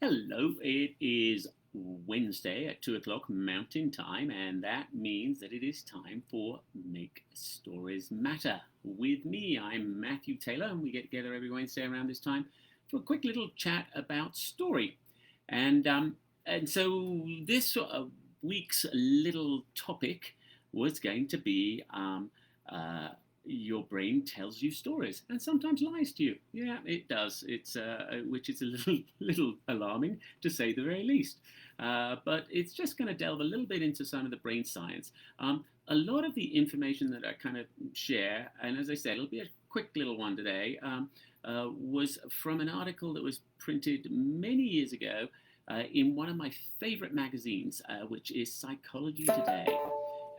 Hello, it is Wednesday at 2 o'clock Mountain Time, and that means that it is time for Make Stories Matter. With me, I'm Matthew Taylor, and we get together every Wednesday around this time for a quick little chat about story. And, um, and so this week's little topic was going to be uh, your brain tells you stories and sometimes lies to you. Yeah, it does. Which is a little alarming to say the very least. But it's just going to delve a little bit into some of the brain science. A lot of the information that I kind of share, and as I said, it'll be a quick little one today, was from an article that was printed many years ago in one of my favorite magazines, which is Psychology Today,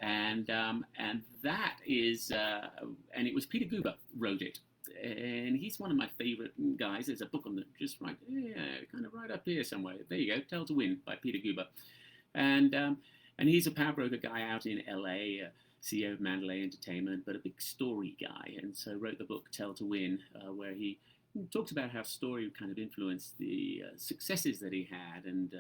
and that is and it was Peter Guber wrote it, and he's one of my favorite guys. There's a book on the just right, yeah, kind of right up here somewhere. There you go, Tell to Win by Peter Guber, and um, and he's a power broker guy out in LA. CEO of Mandalay Entertainment, but a big story guy, and so wrote the book Tell to Win, where he talks about how story kind of influenced the successes that he had, and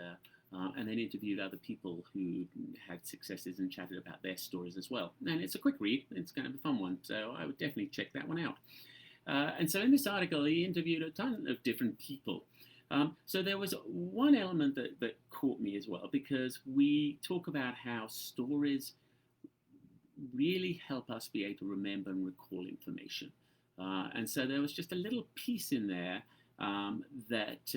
then interviewed other people who had successes and chatted about their stories as well. And it's a quick read, it's kind of a fun one, so I would definitely check that one out. And so in this article, he interviewed a ton of different people. So there was one element that caught me as well, because we talk about how stories really help us be able to remember and recall information. And so there was just a little piece in there that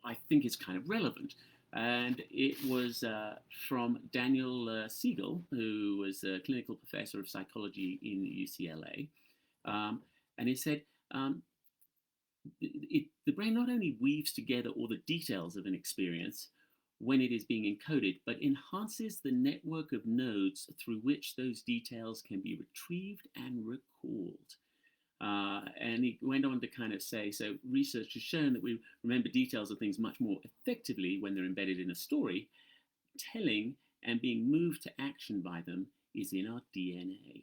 I think is kind of relevant. And it was from Daniel Siegel, who was a clinical professor of psychology in UCLA. And he said, the brain not only weaves together all the details of an experience when it is being encoded, but enhances the network of nodes through which those details can be retrieved and recalled. And he went on to kind of say, so research has shown that we remember details of things much more effectively when they're embedded in a story. Telling and being moved to action by them is in our DNA.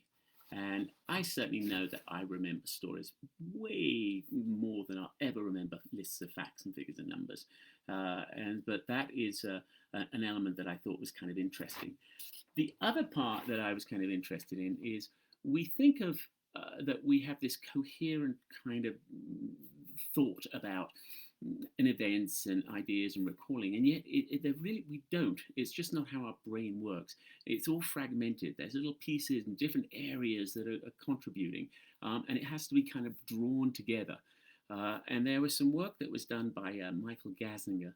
And I certainly know that I remember stories way more than I'll ever remember lists of facts and figures and numbers. But that is an element that I thought was kind of interesting. The other part that I was kind of interested in is we think of that we have this coherent kind of thought about events and ideas and recalling, and yet really we don't. It's just not how our brain works. It's all fragmented. There's little pieces in different areas that are contributing, and it has to be kind of drawn together. And there was some work that was done by Michael Gazzaniga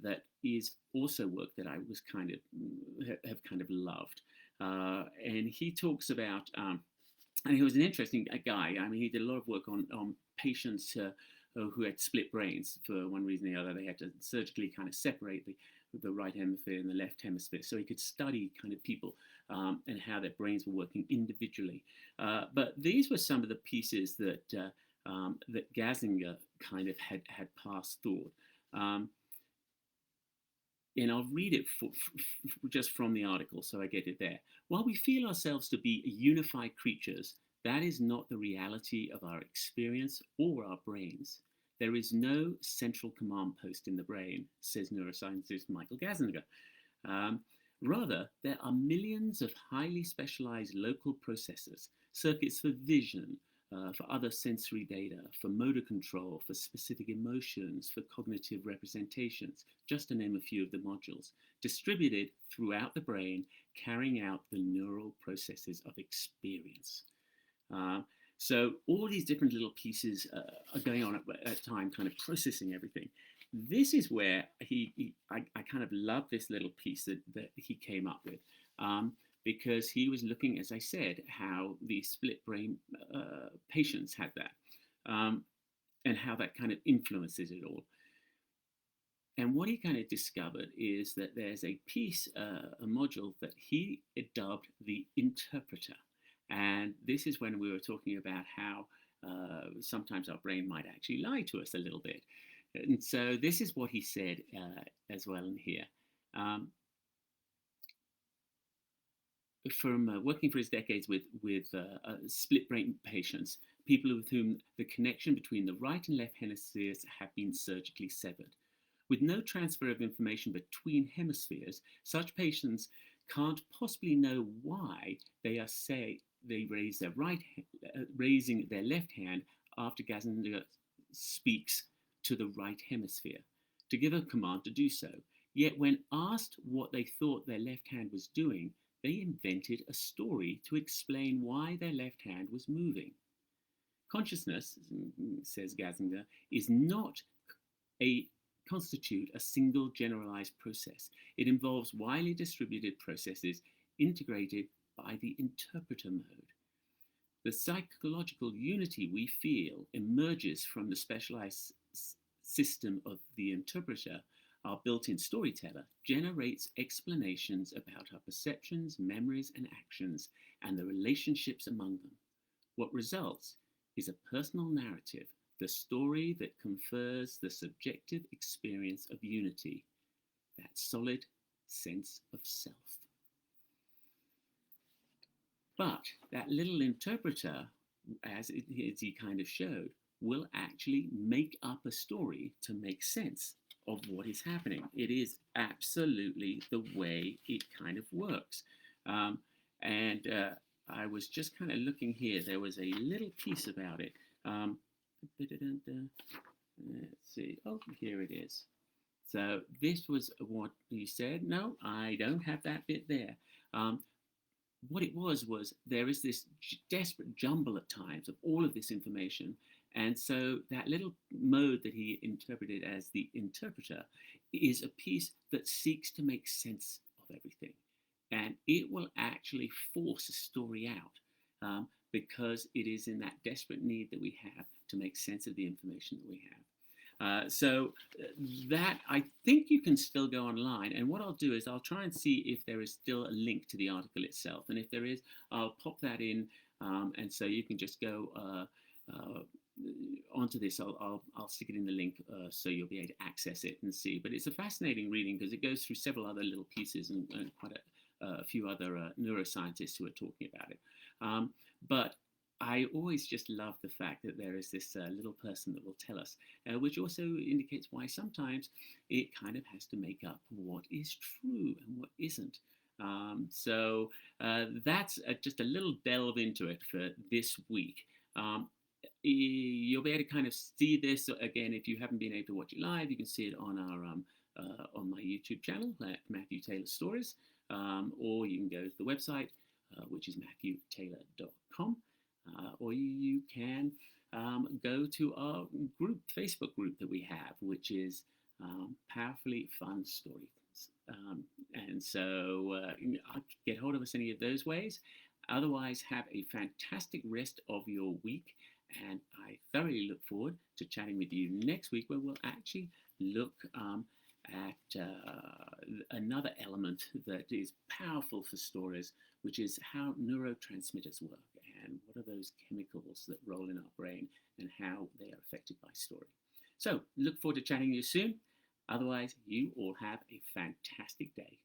that is also work that I was kind of have kind of loved. And he talks about, and he was an interesting guy. I mean, he did a lot of work on patients who had split brains for one reason or the other. They had to surgically kind of separate the right hemisphere and the left hemisphere, so he could study kind of people and how their brains were working individually. But these were some of the pieces that Gazzaniga kind of had passed thought. And I'll read it just from the article so I get it there. While we feel ourselves to be unified creatures, that is not the reality of our experience or our brains. There is no central command post in the brain, says neuroscientist Michael Gazzaniga. Um, Rather, there are millions of highly specialized local processors, circuits for vision, for other sensory data, for motor control, for specific emotions, for cognitive representations, just to name a few of the modules, distributed throughout the brain, carrying out the neural processes of experience. Uh, so all these different little pieces are going on at a time, kind of processing everything. This is where I kind of love this little piece that he came up with. Because he was looking, as I said, how the split brain patients had that, and how that kind of influences it all. And what he kind of discovered is that there's a piece, a module that he dubbed the interpreter. And this is when we were talking about how sometimes our brain might actually lie to us a little bit. And so this is what he said as well in here. From working for his decades with split brain patients, people with whom the connection between the right and left hemispheres have been surgically severed. With no transfer of information between hemispheres, such patients can't possibly know why they are they raise their raising their left hand after Gazzaniga speaks to the right hemisphere to give a command to do so. Yet when asked what they thought their left hand was doing, they invented a story to explain why their left hand was moving. Consciousness, says Gazzaniga, is not a constitute a single generalized process. It involves widely distributed processes integrated by the interpreter mode. The psychological unity we feel emerges from the specialized system of the interpreter. Our built-in storyteller generates explanations about our perceptions, memories, and actions, and the relationships among them. What results is a personal narrative, the story that confers the subjective experience of unity, that solid sense of self. But that little interpreter, as he kind of showed, will actually make up a story to make sense of what is happening. It is absolutely the way it kind of works. I was just kind of looking here. There was a little piece about it. Let's see. Oh, here it is. So this was what he said. No, I don't have that bit there. What it was there is this desperate jumble at times of all of this information. And so that little mode that he interpreted as the interpreter is a piece that seeks to make sense of everything. And it will actually force a story out because it is in that desperate need that we have to make sense of the information that we have. So that, I think you can still go online. And what I'll do is I'll try and see if there is still a link to the article itself. And if there is, I'll pop that in. And so you can just go onto this. I'll stick it in the link so you'll be able to access it and see. But it's a fascinating reading because it goes through several other little pieces and quite a few other neuroscientists who are talking about it. But I always just love the fact that there is this little person that will tell us, which also indicates why sometimes it kind of has to make up what is true and what isn't. So that's just a little delve into it for this week. You'll be able to kind of see this again if you haven't been able to watch it live. You can see it on our on my YouTube channel at Matthew Taylor Stories, or you can go to the website, which is matthewtaylor.com. Or you can go to our Facebook group that we have, which is Powerfully Fun Stories. And so get hold of us any of those ways. Otherwise, have a fantastic rest of your week. And I thoroughly look forward to chatting with you next week, where we'll actually look at another element that is powerful for stories, which is how neurotransmitters work and what are those chemicals that roll in our brain and how they are affected by story. So look forward to chatting with you soon. Otherwise, you all have a fantastic day.